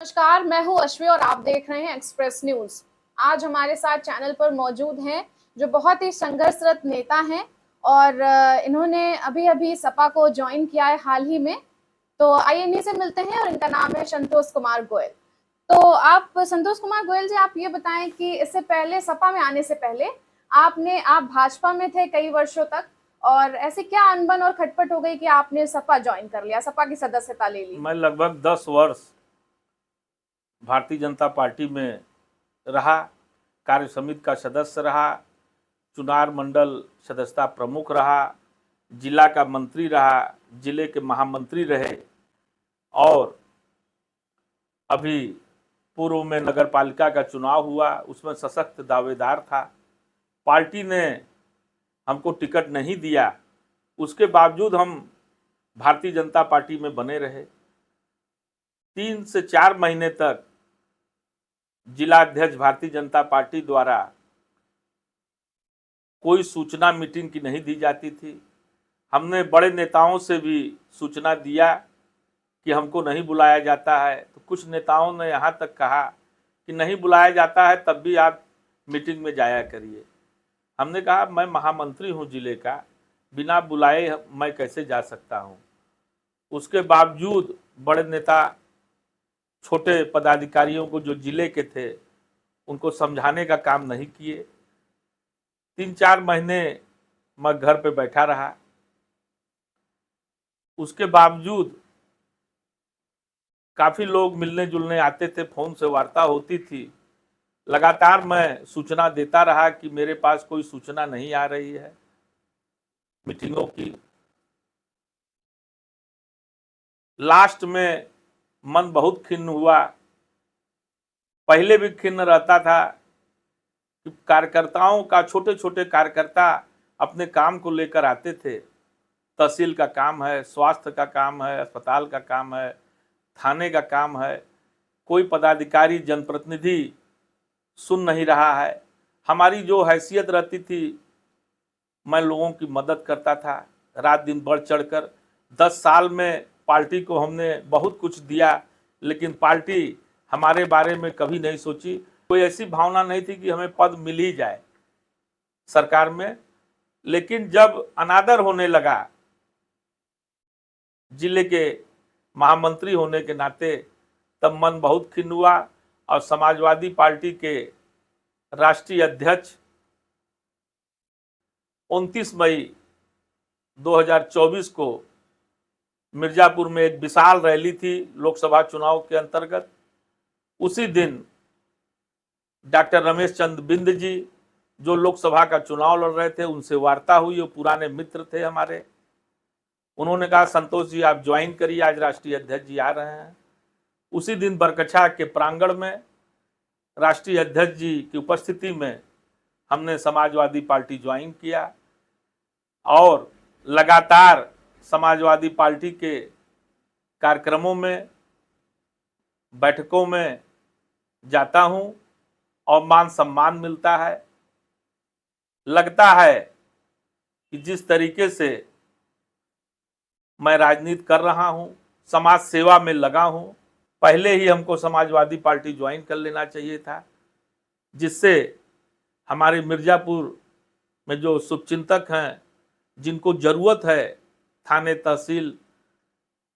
नमस्कार, मैं हूँ अश्वी और आप देख रहे हैं एक्सप्रेस न्यूज। आज हमारे साथ चैनल पर मौजूद हैं जो बहुत ही संघर्षरत नेता हैं और इन्होंने अभी-अभी सपा को ज्वाइन किया है हाल ही में। तो आइए इन्हीं से मिलते हैं और इनका नाम है संतोष कुमार गोयल। तो आप संतोष कुमार गोयल जी, आप ये बताएं कि इससे पहले सपा में आने से पहले आप भाजपा में थे कई वर्षों तक, और ऐसी क्या अनबन और खटपट हो गई कि आपने सपा ज्वाइन कर लिया, सपा की सदस्यता ले ली? मैं लगभग 10 वर्ष भारतीय जनता पार्टी में रहा, कार्य समिति का सदस्य रहा, चुनार मंडल सदस्यता प्रमुख रहा, जिला का मंत्री रहा, जिले के महामंत्री रहे और अभी पूर्व में नगर पालिका का चुनाव हुआ, उसमें सशक्त दावेदार था। पार्टी ने हमको टिकट नहीं दिया, उसके बावजूद हम भारतीय जनता पार्टी में बने रहे। 3 से 4 महीने तक जिला अध्यक्ष भारतीय जनता पार्टी द्वारा कोई सूचना मीटिंग की नहीं दी जाती थी। हमने बड़े नेताओं से भी सूचना दिया कि हमको नहीं बुलाया जाता है, तो कुछ नेताओं ने यहाँ तक कहा कि नहीं बुलाया जाता है तब भी आप मीटिंग में जाया करिए। हमने कहा मैं महामंत्री हूँ जिले का, बिना बुलाए मैं कैसे जा सकता हूँ। उसके बावजूद बड़े नेता छोटे पदाधिकारियों को जो जिले के थे उनको समझाने का काम नहीं किए। 3-4 महीने मैं घर पे बैठा रहा, उसके बावजूद काफ़ी लोग मिलने जुलने आते थे, फ़ोन से वार्ता होती थी। लगातार मैं सूचना देता रहा कि मेरे पास कोई सूचना नहीं आ रही है मीटिंगों की। लास्ट में मन बहुत खिन्न हुआ। पहले भी खिन्न रहता था कि कार्यकर्ताओं का, छोटे छोटे कार्यकर्ता अपने काम को लेकर आते थे। तहसील का काम है, स्वास्थ्य का काम है, अस्पताल का काम है, थाने का काम है, कोई पदाधिकारी जनप्रतिनिधि सुन नहीं रहा है। हमारी जो हैसियत रहती थी, मैं लोगों की मदद करता था रात दिन बढ़ चढ़कर। 10 साल में पार्टी को हमने बहुत कुछ दिया, लेकिन पार्टी हमारे बारे में कभी नहीं सोची। कोई ऐसी भावना नहीं थी कि हमें पद मिल ही जाए सरकार में। लेकिन जब अनादर होने लगा जिले के महामंत्री होने के नाते, तब मन बहुत खिन्न हुआ और समाजवादी पार्टी के राष्ट्रीय अध्यक्ष 29 मई 2024 को मिर्जापुर में एक विशाल रैली थी लोकसभा चुनाव के अंतर्गत। उसी दिन डॉक्टर रमेश चंद्र बिंद जी, जो लोकसभा का चुनाव लड़ रहे थे, उनसे वार्ता हुई। वो पुराने मित्र थे हमारे। उन्होंने कहा संतोष जी आप ज्वाइन करिए, आज राष्ट्रीय अध्यक्ष जी आ रहे हैं। उसी दिन बरकछा के प्रांगण में राष्ट्रीय अध्यक्ष जी की उपस्थिति में हमने समाजवादी पार्टी ज्वाइन किया और लगातार समाजवादी पार्टी के कार्यक्रमों में, बैठकों में जाता हूं और मान सम्मान मिलता है। लगता है कि जिस तरीके से मैं राजनीति कर रहा हूं, समाज सेवा में लगा हूं, पहले ही हमको समाजवादी पार्टी ज्वाइन कर लेना चाहिए था, जिससे हमारे मिर्जापुर में जो शुभचिंतक हैं, जिनको ज़रूरत है थाने तहसील,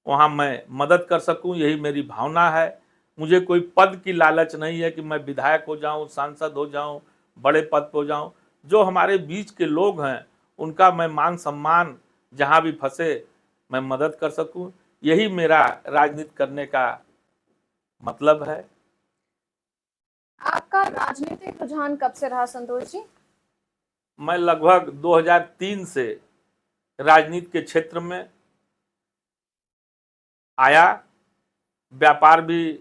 वहाँ मैं मदद कर सकूं। यही मेरी भावना है। मुझे कोई पद की लालच नहीं है कि मैं विधायक हो जाऊं, सांसद हो जाऊं, बड़े पद पर हो जाऊं। जो हमारे बीच के लोग हैं उनका मैं मान सम्मान, जहां भी फंसे मैं मदद कर सकूं, यही मेरा राजनीति करने का मतलब है। आपका राजनीतिक रुझान कब से रहा संतोष जी? मैं लगभग 2003 से राजनीति के क्षेत्र में आया। व्यापार भी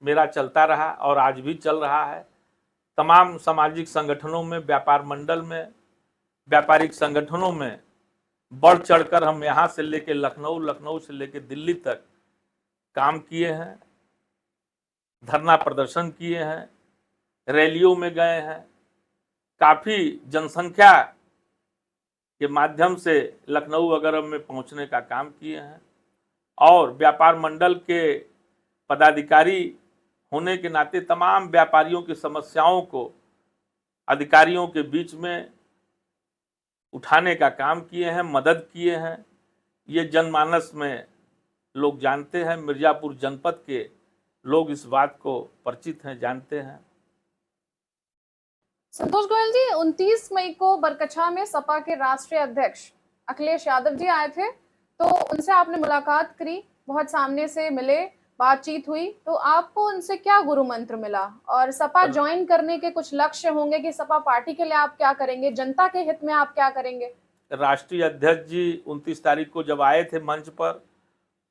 मेरा चलता रहा और आज भी चल रहा है। तमाम सामाजिक संगठनों में, व्यापार मंडल में, व्यापारिक संगठनों में बढ़ चढ़कर हम यहाँ से लेकर लखनऊ, लखनऊ से लेकर दिल्ली तक काम किए हैं, धरना प्रदर्शन किए हैं, रैलियों में गए हैं, काफ़ी जनसंख्या के माध्यम से लखनऊ वगैरह में पहुंचने का काम किए हैं और व्यापार मंडल के पदाधिकारी होने के नाते तमाम व्यापारियों की समस्याओं को अधिकारियों के बीच में उठाने का काम किए हैं, मदद किए हैं। ये जनमानस में लोग जानते हैं, मिर्जापुर जनपद के लोग इस बात को परिचित हैं, जानते हैं। संतोष गोयल जी, 29 मई को बरकछा में सपा के राष्ट्रीय अध्यक्ष अखिलेश यादव जी आए थे, तो उनसे आपने मुलाकात करी, बहुत सामने से मिले, बातचीत हुई, तो आपको उनसे क्या गुरु मंत्र मिला? और सपा ज्वाइन करने के कुछ लक्ष्य होंगे कि सपा पार्टी के लिए आप क्या करेंगे, जनता के हित में आप क्या करेंगे? राष्ट्रीय अध्यक्ष जी 29 तारीख को जब आए थे मंच पर,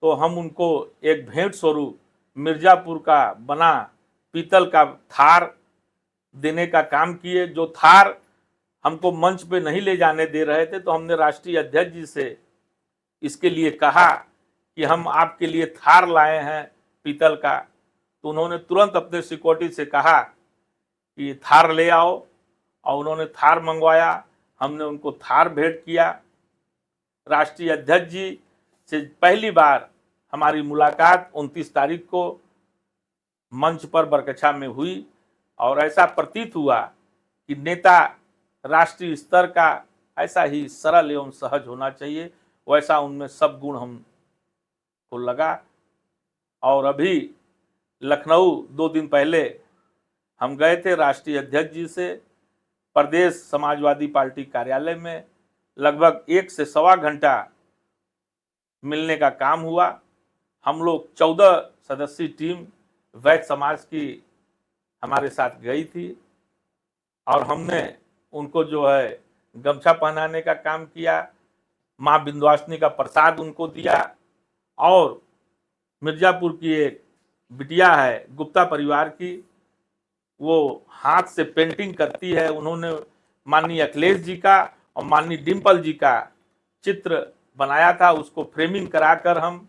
तो हम उनको एक भेंट स्वरूप मिर्जापुर का बना पीतल का थार देने का काम किए। जो थार हमको मंच पे नहीं ले जाने दे रहे थे, तो हमने राष्ट्रीय अध्यक्ष जी से इसके लिए कहा कि हम आपके लिए थार लाए हैं पीतल का। तो उन्होंने तुरंत अपने सिक्योरिटी से कहा कि थार ले आओ, और उन्होंने थार मंगवाया। हमने उनको थार भेंट किया। राष्ट्रीय अध्यक्ष जी से पहली बार हमारी मुलाकात 29 तारीख को मंच पर बरकछा में हुई, और ऐसा प्रतीत हुआ कि नेता राष्ट्रीय स्तर का ऐसा ही सरल एवं सहज होना चाहिए, वैसा उनमें सब गुण हमको लगा। और अभी लखनऊ 2 दिन पहले हम गए थे राष्ट्रीय अध्यक्ष जी से प्रदेश समाजवादी पार्टी कार्यालय में, लगभग 1 से सवा घंटा मिलने का काम हुआ। हम लोग 14 सदस्यीय टीम वैद्य समाज की हमारे साथ गई थी, और हमने उनको जो है गमछा पहनाने का काम किया, माँ विंध्यवासिनी का प्रसाद उनको दिया। और मिर्जापुर की एक बिटिया है गुप्ता परिवार की, वो हाथ से पेंटिंग करती है, उन्होंने माननीय अखिलेश जी का और माननीय डिम्पल जी का चित्र बनाया था, उसको फ्रेमिंग कराकर हम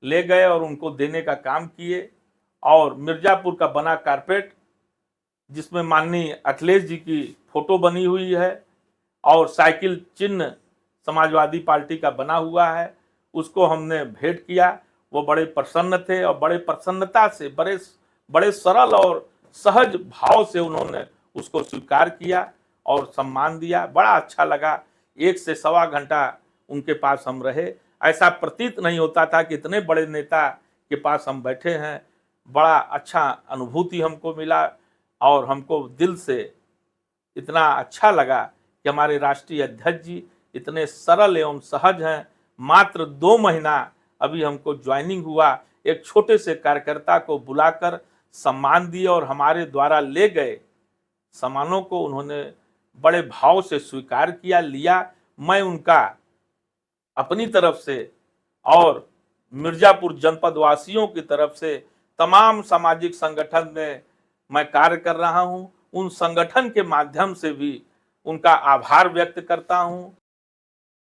ले गए और उनको देने का काम किए। और मिर्जापुर का बना कारपेट, जिसमें माननीय अखिलेश जी की फोटो बनी हुई है और साइकिल चिन्ह समाजवादी पार्टी का बना हुआ है, उसको हमने भेंट किया। वो बड़े प्रसन्न थे, और बड़े प्रसन्नता से, बड़े सरल और सहज भाव से उन्होंने उसको स्वीकार किया और सम्मान दिया। बड़ा अच्छा लगा। 1 से सवा घंटा उनके पास हम रहे। ऐसा प्रतीत नहीं होता था कि इतने बड़े नेता के पास हम बैठे हैं। बड़ा अच्छा अनुभूति हमको मिला, और हमको दिल से इतना अच्छा लगा कि हमारे राष्ट्रीय अध्यक्ष जी इतने सरल एवं सहज हैं। मात्र 2 महीना अभी हमको ज्वाइनिंग हुआ, एक छोटे से कार्यकर्ता को बुलाकर सम्मान दिए, और हमारे द्वारा ले गए सम्मानों को उन्होंने बड़े भाव से स्वीकार किया, लिया। मैं उनका अपनी तरफ से और मिर्जापुर जनपद वासियों की तरफ से, तमाम सामाजिक संगठन में मैं कार्य कर रहा हूं, उन संगठन के माध्यम से भी उनका आभार व्यक्त करता हूं।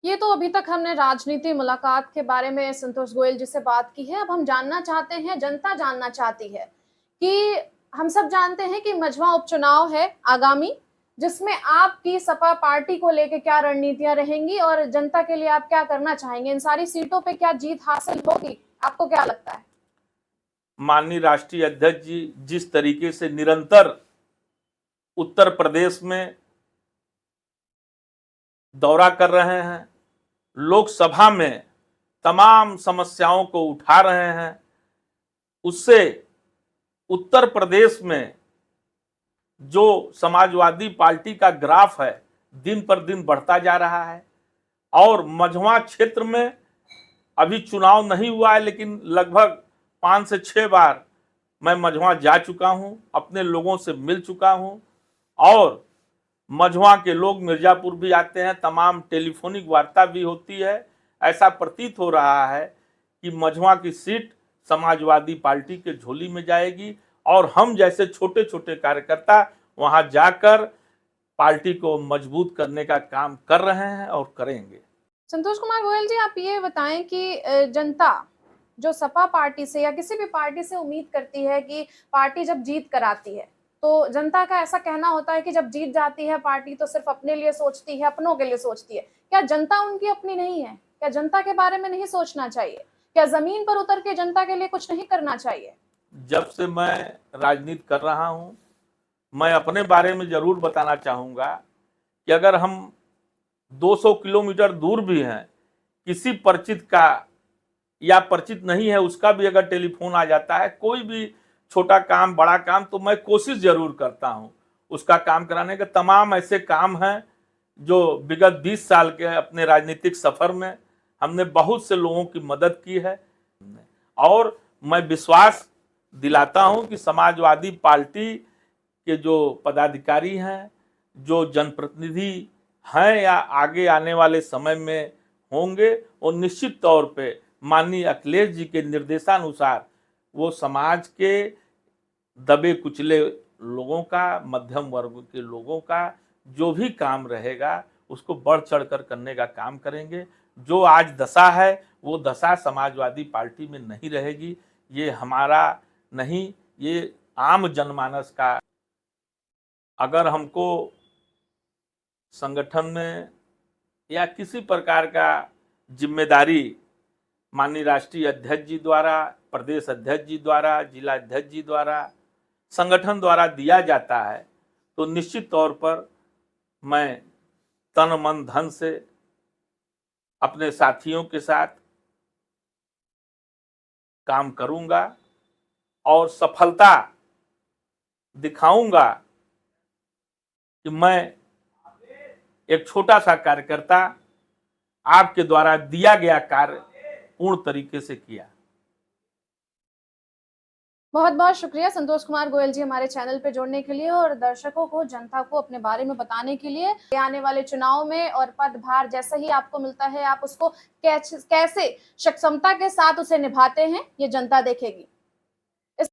ये तो अभी तक हमने राजनीति मुलाकात के बारे में संतोष गोयल जी से बात की है। अब हम जानना चाहते हैं, जनता जानना चाहती है कि हम सब जानते हैं कि मझवा उपचुनाव है आगामी, जिसमें आपकी सपा पार्टी को लेकर क्या रणनीतियां रहेंगी और जनता के लिए आप क्या करना चाहेंगे? इन सारी सीटों पे क्या जीत हासिल होगी? आपको क्या लगता है? माननीय राष्ट्रीय अध्यक्ष जी जिस तरीके से निरंतर उत्तर प्रदेश में दौरा कर रहे हैं, लोकसभा में तमाम समस्याओं को उठा रहे हैं, उससे उत्तर प्रदेश में जो समाजवादी पार्टी का ग्राफ है दिन पर दिन बढ़ता जा रहा है। और मझवा क्षेत्र में अभी चुनाव नहीं हुआ है, लेकिन लगभग 5 से 6 बार मैं मझवा जा चुका हूं, अपने लोगों से मिल चुका हूं, और मझवा के लोग मिर्जापुर भी आते हैं, तमाम टेलीफोनिक वार्ता भी होती है। ऐसा प्रतीत हो रहा है कि मझवा की सीट समाजवादी पार्टी के झोली में जाएगी, और हम जैसे छोटे छोटे कार्यकर्ता वहां जाकर पार्टी को मजबूत करने का काम कर रहे हैं और करेंगे। संतोष कुमार गोयल जी, आप ये बताएं कि जनता जो सपा पार्टी से या किसी भी पार्टी से उम्मीद करती है कि पार्टी जब जीत कर आती है, तो जनता का ऐसा कहना होता है कि जब जीत जाती है पार्टी तो सिर्फ अपने लिए सोचती है, अपनों के लिए सोचती है। क्या जनता उनकी अपनी नहीं है? क्या जनता के बारे में नहीं सोचना चाहिए? क्या जमीन पर उतर के जनता के लिए कुछ नहीं करना चाहिए? जब से मैं राजनीति कर रहा हूं, मैं अपने बारे में जरूर बताना चाहूंगा कि अगर हम 200 किलोमीटर दूर भी हैं, किसी परिचित का या परिचित नहीं है उसका भी अगर टेलीफोन आ जाता है, कोई भी छोटा काम बड़ा काम, तो मैं कोशिश जरूर करता हूं उसका काम कराने के। तमाम ऐसे काम हैं जो विगत 20 साल के अपने राजनीतिक सफर में हमने बहुत से लोगों की मदद की है। और मैं विश्वास दिलाता हूं कि समाजवादी पार्टी के जो पदाधिकारी हैं, जो जनप्रतिनिधि हैं या आगे आने वाले समय में होंगे, और निश्चित तौर पे माननीय अखिलेश जी के निर्देशानुसार वो समाज के दबे कुचले लोगों का, मध्यम वर्ग के लोगों का जो भी काम रहेगा उसको बढ़ चढ़कर करने का काम करेंगे। जो आज दशा है वो दशा समाजवादी पार्टी में नहीं रहेगी। ये हमारा नहीं, ये आम जनमानस का। अगर हमको संगठन में या किसी प्रकार का जिम्मेदारी माननीय राष्ट्रीय अध्यक्ष जी द्वारा, प्रदेश अध्यक्ष जी द्वारा, जिला अध्यक्ष जी द्वारा, संगठन द्वारा दिया जाता है, तो निश्चित तौर पर मैं तन मन धन से अपने साथियों के साथ काम करूंगा और सफलता दिखाऊंगा कि मैं एक छोटा सा कार्यकर्ता आपके द्वारा दिया गया कार्य पूर्ण तरीके से किया। बहुत बहुत शुक्रिया संतोष कुमार गोयल जी हमारे चैनल पे जुड़ने के लिए और दर्शकों को, जनता को अपने बारे में बताने के लिए। आने वाले चुनाव में और पदभार जैसा ही आपको मिलता है, आप उसको कैसे सक्षमता के साथ उसे निभाते हैं, ये जनता देखेगी।